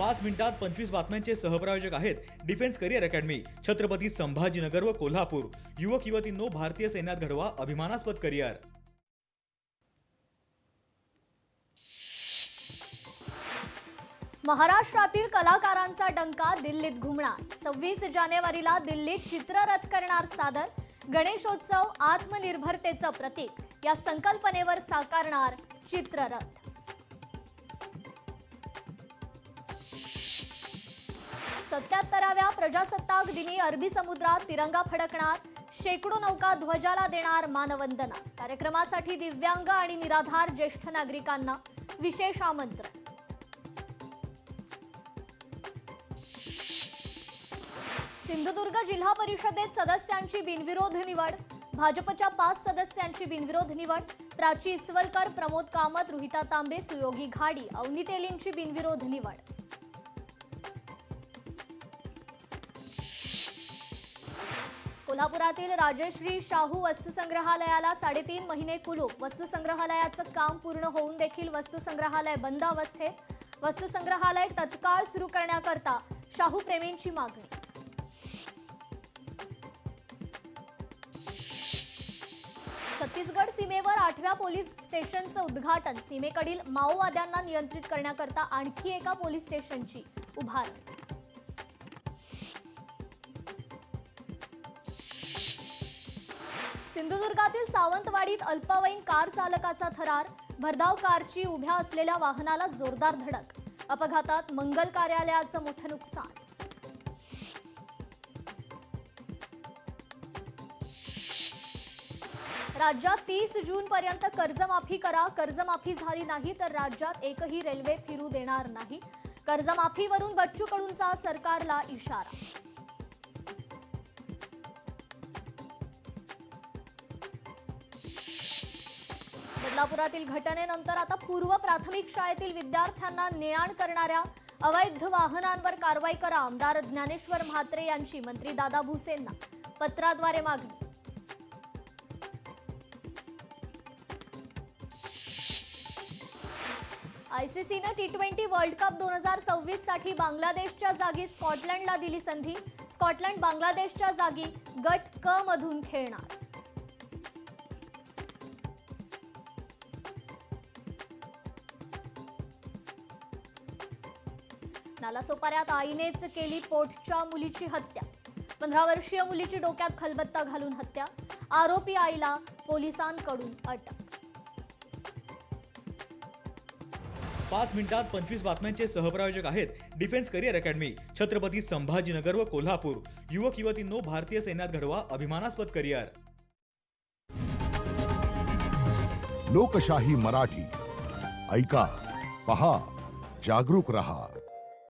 5 मिनिटात 25 बातम्यांचे सहप्रायोजक आहेत defence career academy, Chhatrapati Sambhajinagar व कोल्हापूर। युवक युवतींनो, भारतीय सैन्यात घडवा अभिमानास्पद करिअर। महाराष्ट्रातील कलाकारांचा डंका दिल्लीत घुमणार। 26 जानेवारीला दिल्लीत चित्ररथ करणार सादर। गणेशोत्सव आत्मनिर्भरतेचं प्रतीक या संकल्पनेवर साकारणार चित्ररथ। सत्याहत्तराव्या प्रजासत्ताक दिनी अरबी समुद्रात तिरंगा फडकणार। शेकडो नौका ध्वजाला देणार मानवंदना। कार्यक्रमासाठी दिव्यांग आणि निराधार ज्येष्ठ नागरिकांना विशेष आमंत्रण। सिंधुदुर्ग जिल्हा परिषदेत सदस्यांची बिनविरोध निवड। भाजपच्या 5 सदस्यांची बिनविरोध निवड। प्राची इसवलकर, प्रमोद कामत, रोहिता तांबे, सुयोगी घाडी, अवनी तेलींची बिनविरोध निवड। कोल्हापुरातील राजश्री शाहू वस्तुसंग्रहालयाला 3.5 महिने कुलूप। वस्तुसंग्रहालयाचं काम पूर्ण होऊन देखील वस्तुसंग्रहालय बंद अवस्थेत। वस्तुसंग्रहालय तत्काळ सुरू करण्याकरता शाहू प्रेमींची मागणी। छत्तीसगड सीमेवर 8व्या पोलीस स्टेशनचं उद्घाटन। सीमेकडील माओवाद्यांना नियंत्रित करण्याकरता आणखी एका पोलीस स्टेशनची उभारणी। सिंधुदुर्गातील सावंतवाडीत अल्पवयीन कार चालकाचा थरार। भरधाव कारची उभ्या असलेल्या वाहनाला जोरदार धडक। अपघातात मंगल कार्यालयाचं मोठं नुकसान। राज्यात 30 जून पर्यंत कर्जमाफी करा। कर्जमाफी झाली नाही तर राज्यात एकही रेल्वे फिरू देणार नाही। कर्जमाफीवरून बच्चू कडूंचा सरकारला इशारा। बदलापुरातील घटनेनंतर आता पूर्व प्राथमिक शाळेतील विद्यार्थ्यांना ने-आण करणाऱ्या अवैध वाहनांवर कारवाई करा। आमदार ज्ञानेश्वर म्हात्रे यांची मंत्री दादा भुसेंना पत्राद्वारे मागणी। आयसीसीने T20 वर्ल्ड कप 2026 साठी बांगलादेशच्या जागी स्कॉटलंडला दिली संधी। स्कॉटलंड बांगलादेशच्या जागी गट क मधून खेळणार। नालासोपाऱ्यात आईनेच केली पोटच्या मुलीची हत्या। 15 वर्षीय मुलीची डोक्यात खलबत्ता घालून हत्या। आरोपी आईला पोलिसांकडून अटक। 5 मिनिटात 25 बातम्यांचे सहप्रायोजक आहेत defence career academy, Chhatrapati Sambhajinagar व कोल्हापूर। युवक युवतींनो, भारतीय सैन्यात घडवा अभिमानास्पद करिअर। लोकशाही मराठी ऐका, पहा, जागरूक रहा।